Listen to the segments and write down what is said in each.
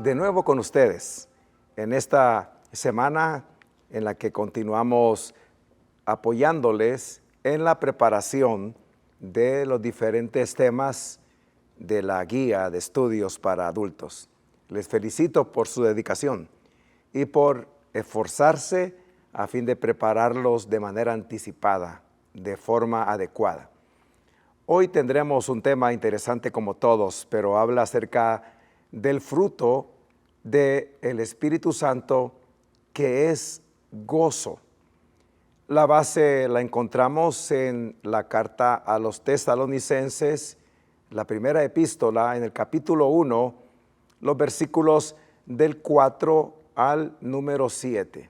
de nuevo con ustedes en esta semana en la que continuamos apoyándoles en la preparación de los diferentes temas de la guía de estudios para adultos. Les felicito por su dedicación y por esforzarse a fin de prepararlos de manera anticipada, de forma adecuada. Hoy tendremos un tema interesante como todos, pero habla acerca del fruto del Espíritu Santo, que es gozo. La base la encontramos en la carta a los Tesalonicenses, la primera epístola, en el capítulo 1, los versículos del 4 al número 7.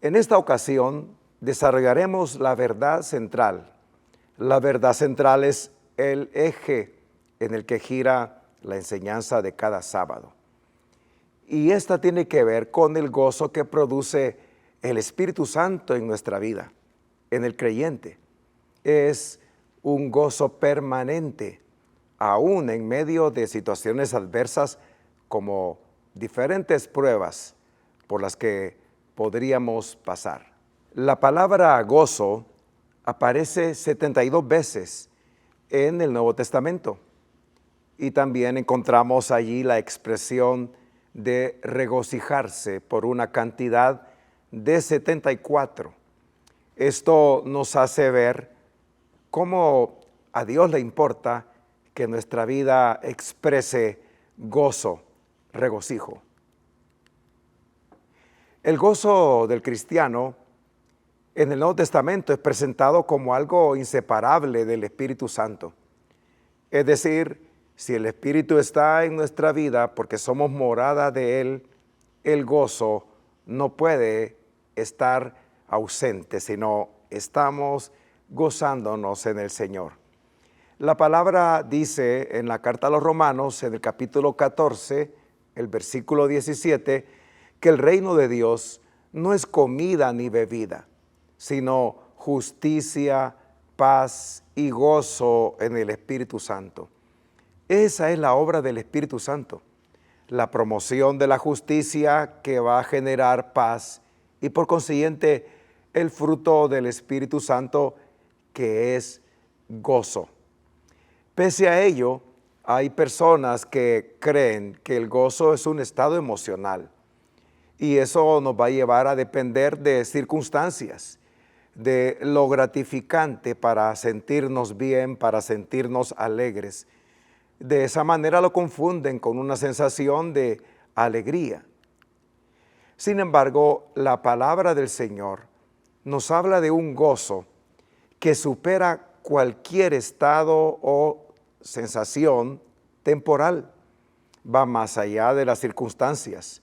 En esta ocasión desarrollaremos la verdad central. La verdad central es el eje en el que gira la enseñanza de cada sábado. Y esta tiene que ver con el gozo que produce el Espíritu Santo en nuestra vida, en el creyente. Es un gozo permanente, aún en medio de situaciones adversas como diferentes pruebas por las que podríamos pasar. La palabra gozo aparece 72 veces en el Nuevo Testamento y también encontramos allí la expresión de regocijarse por una cantidad de 74. Esto nos hace ver cómo a Dios le importa que nuestra vida exprese gozo, regocijo. El gozo del cristiano en el Nuevo Testamento es presentado como algo inseparable del Espíritu Santo. Es decir, si el Espíritu está en nuestra vida porque somos morada de Él, el gozo no puede estar ausente, sino estamos gozándonos en el Señor. La palabra dice en la carta a los Romanos, en el capítulo 14, el versículo 17, que el reino de Dios no es comida ni bebida, sino justicia, paz y gozo en el Espíritu Santo. Esa es la obra del Espíritu Santo, la promoción de la justicia que va a generar paz y por consiguiente el fruto del Espíritu Santo, que es gozo. Pese a ello, hay personas que creen que el gozo es un estado emocional y eso nos va a llevar a depender de circunstancias, de lo gratificante para sentirnos bien, para sentirnos alegres. De esa manera lo confunden con una sensación de alegría. Sin embargo, la palabra del Señor nos habla de un gozo que supera cualquier estado o sensación temporal. Va más allá de las circunstancias.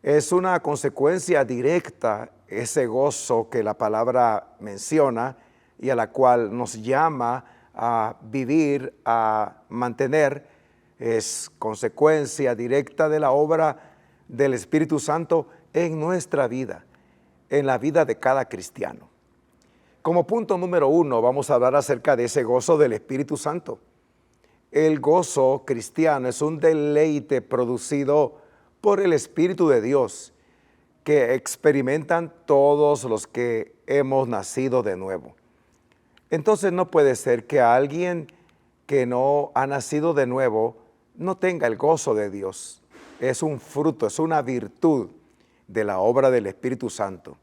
Es una consecuencia directa ese gozo que la palabra menciona y a la cual nos llama a vivir, a mantener. Es consecuencia directa de la obra del Espíritu Santo en nuestra vida, en la vida de cada cristiano. Como punto número 1, vamos a hablar acerca de ese gozo del Espíritu Santo. El gozo cristiano es un deleite producido por el Espíritu de Dios que experimentan todos los que hemos nacido de nuevo. Entonces no puede ser que alguien que no ha nacido de nuevo no tenga el gozo de Dios. Es un fruto, es una virtud de la obra del Espíritu Santo.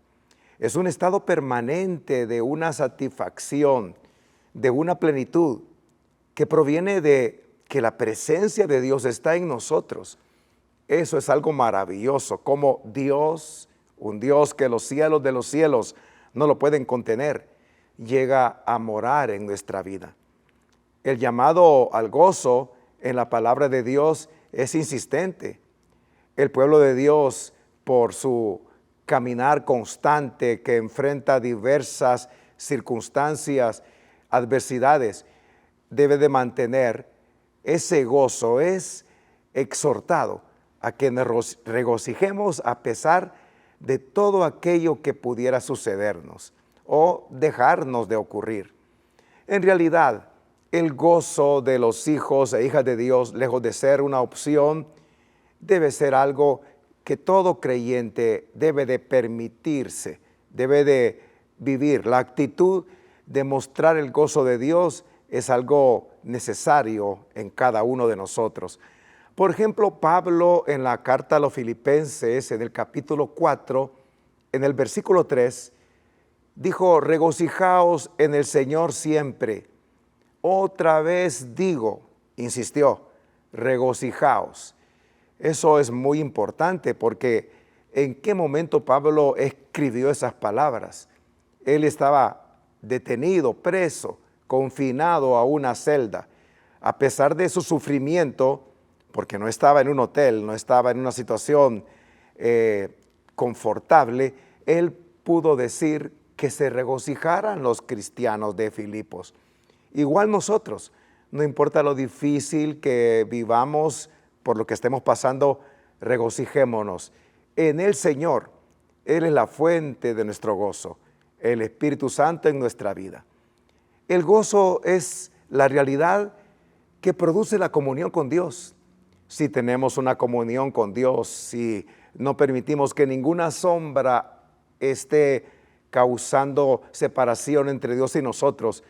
Es un estado permanente de una satisfacción, de una plenitud que proviene de que la presencia de Dios está en nosotros. Eso es algo maravilloso, como Dios, un Dios que los cielos de los cielos no lo pueden contener, llega a morar en nuestra vida. El llamado al gozo en la palabra de Dios es insistente. El pueblo de Dios, por su caminar constante que enfrenta diversas circunstancias, adversidades, debe de mantener ese gozo. Es exhortado a que nos regocijemos a pesar de todo aquello que pudiera sucedernos o dejarnos de ocurrir. En realidad, el gozo de los hijos e hijas de Dios, lejos de ser una opción, debe ser algo que todo creyente debe de permitirse, debe de vivir. La actitud de mostrar el gozo de Dios es algo necesario en cada uno de nosotros. Por ejemplo, Pablo en la carta a los Filipenses, en el capítulo 4, en el versículo 3, dijo: regocijaos en el Señor siempre. Otra vez digo, insistió, regocijaos. Eso es muy importante porque ¿en qué momento Pablo escribió esas palabras? Él estaba detenido, preso, confinado a una celda. A pesar de su sufrimiento, porque no estaba en un hotel, no estaba en una situación confortable, él pudo decir que se regocijaran los cristianos de Filipos. Igual nosotros, no importa lo difícil que vivamos, por lo que estemos pasando, regocijémonos en el Señor. Él es la fuente de nuestro gozo, el Espíritu Santo en nuestra vida. El gozo es la realidad que produce la comunión con Dios. Si tenemos una comunión con Dios, si no permitimos que ninguna sombra esté causando separación entre Dios y nosotros,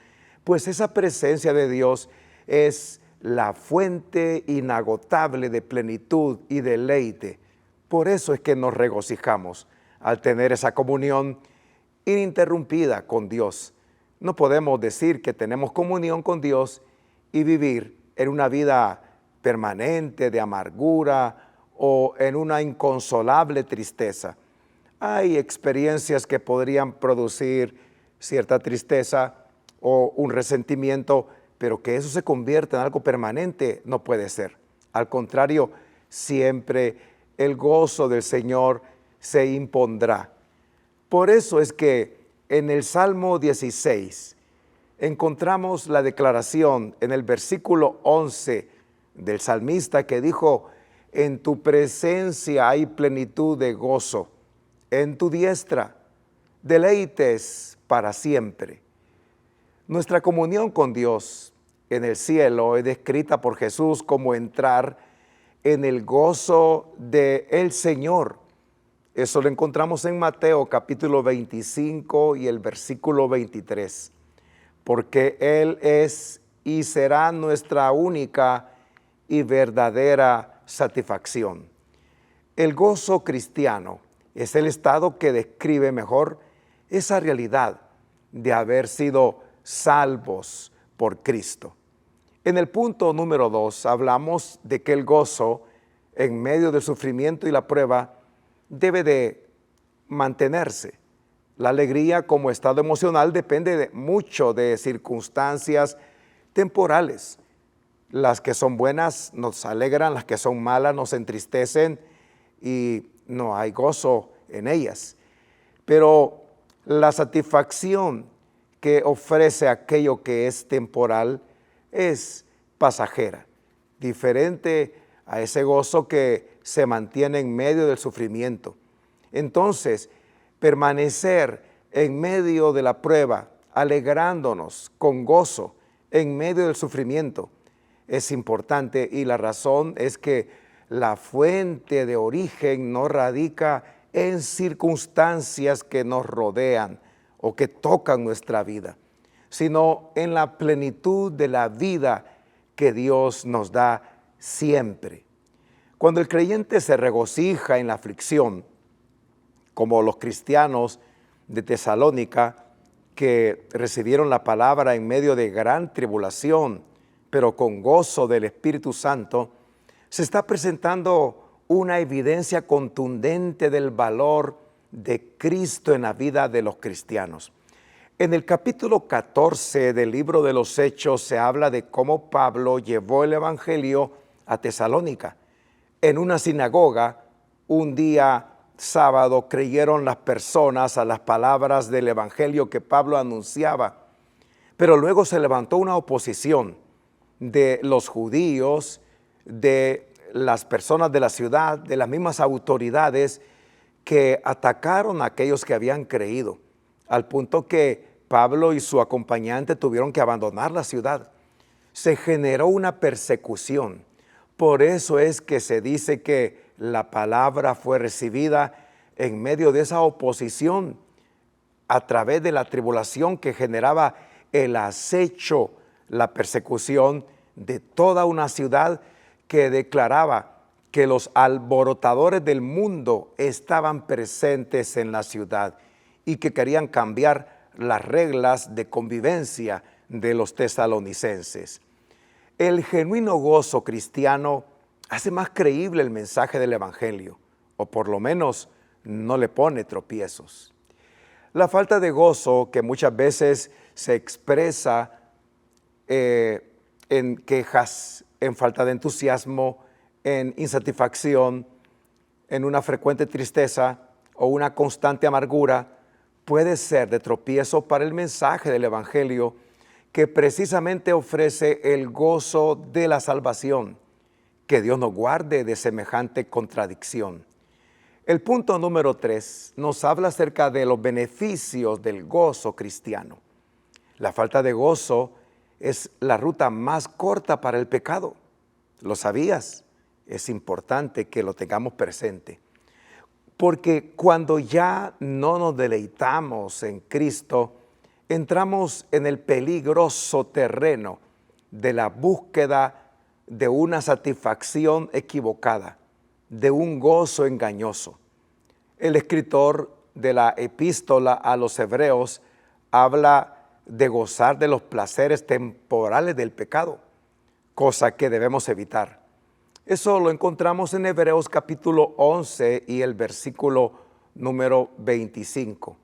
pues esa presencia de Dios es la fuente inagotable de plenitud y deleite. Por eso es que nos regocijamos al tener esa comunión ininterrumpida con Dios. No podemos decir que tenemos comunión con Dios y vivir en una vida permanente de amargura o en una inconsolable tristeza. Hay experiencias que podrían producir cierta tristeza o un resentimiento, pero que eso se convierta en algo permanente no puede ser. Al contrario, siempre el gozo del Señor se impondrá. Por eso es que en el Salmo 16 encontramos la declaración en el versículo 11 del salmista que dijo: en tu presencia hay plenitud de gozo, en tu diestra deleites para siempre. Nuestra comunión con Dios en el cielo es descrita por Jesús como entrar en el gozo del Señor. Eso lo encontramos en Mateo capítulo 25 y el versículo 23. Porque Él es y será nuestra única y verdadera satisfacción. El gozo cristiano es el estado que describe mejor esa realidad de haber sido salvos por Cristo. En el punto número 2 hablamos de que el gozo en medio del sufrimiento y la prueba debe de mantenerse. La alegría como estado emocional depende mucho de circunstancias temporales. Las que son buenas nos alegran, las que son malas nos entristecen y no hay gozo en ellas. Pero la satisfacción que ofrece aquello que es temporal es pasajera, diferente a ese gozo que se mantiene en medio del sufrimiento. Entonces, permanecer en medio de la prueba, alegrándonos con gozo en medio del sufrimiento, es importante, y la razón es que la fuente de origen no radica en circunstancias que nos rodean o que tocan nuestra vida, sino en la plenitud de la vida que Dios nos da siempre. Cuando el creyente se regocija en la aflicción, como los cristianos de Tesalónica que recibieron la palabra en medio de gran tribulación, pero con gozo del Espíritu Santo, se está presentando una evidencia contundente del valor de Cristo en la vida de los cristianos. En el capítulo 14 del libro de los Hechos se habla de cómo Pablo llevó el evangelio a Tesalónica. En una sinagoga, un día sábado, creyeron las personas a las palabras del evangelio que Pablo anunciaba, pero luego se levantó una oposición de los judíos, de las personas de la ciudad, de las mismas autoridades que atacaron a aquellos que habían creído, al punto que Pablo y su acompañante tuvieron que abandonar la ciudad. Se generó una persecución. Por eso es que se dice que la palabra fue recibida en medio de esa oposición, a través de la tribulación que generaba el acecho, la persecución de toda una ciudad que declaraba que los alborotadores del mundo estaban presentes en la ciudad y que querían cambiar las reglas de convivencia de los tesalonicenses. El genuino gozo cristiano hace más creíble el mensaje del Evangelio, o por lo menos no le pone tropiezos. La falta de gozo, que muchas veces se expresa en quejas, en falta de entusiasmo, en insatisfacción, en una frecuente tristeza o una constante amargura, puede ser de tropiezo para el mensaje del Evangelio, que precisamente ofrece el gozo de la salvación. Que Dios nos guarde de semejante contradicción. El punto número 3 nos habla acerca de los beneficios del gozo cristiano. La falta de gozo es la ruta más corta para el pecado. ¿Lo sabías? Es importante que lo tengamos presente. Porque cuando ya no nos deleitamos en Cristo, entramos en el peligroso terreno de la búsqueda de una satisfacción equivocada, de un gozo engañoso. El escritor de la epístola a los Hebreos habla de gozar de los placeres temporales del pecado, cosa que debemos evitar. Eso lo encontramos en Hebreos capítulo 11 y el versículo número 25.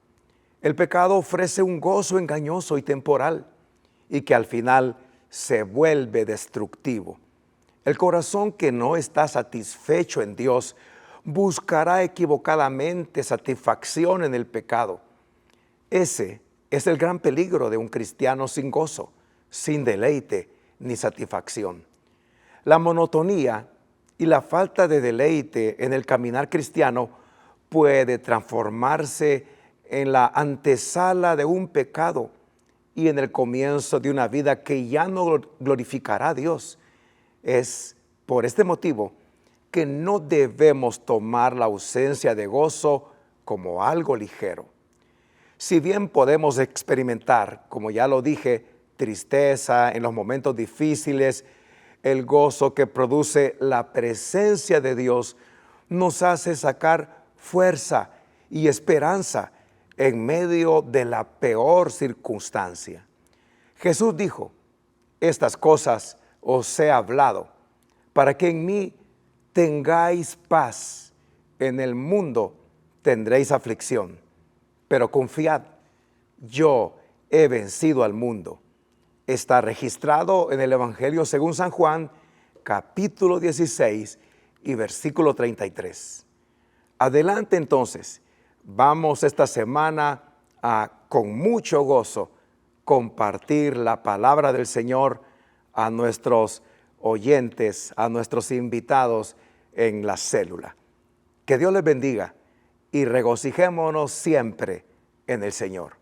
El pecado ofrece un gozo engañoso y temporal y que al final se vuelve destructivo. El corazón que no está satisfecho en Dios buscará equivocadamente satisfacción en el pecado. Ese es el gran peligro de un cristiano sin gozo, sin deleite ni satisfacción. La monotonía y la falta de deleite en el caminar cristiano puede transformarse en la antesala de un pecado y en el comienzo de una vida que ya no glorificará a Dios. Es por este motivo que no debemos tomar la ausencia de gozo como algo ligero. Si bien podemos experimentar, como ya lo dije, tristeza en los momentos difíciles, el gozo que produce la presencia de Dios nos hace sacar fuerza y esperanza en medio de la peor circunstancia. Jesús dijo: estas cosas os he hablado, para que en mí tengáis paz. En el mundo tendréis aflicción, pero confiad, yo he vencido al mundo. Está registrado en el Evangelio según San Juan, capítulo 16 y versículo 33. Adelante entonces, vamos esta semana a, con mucho gozo, compartir la palabra del Señor a nuestros oyentes, a nuestros invitados en la célula. Que Dios les bendiga y regocijémonos siempre en el Señor.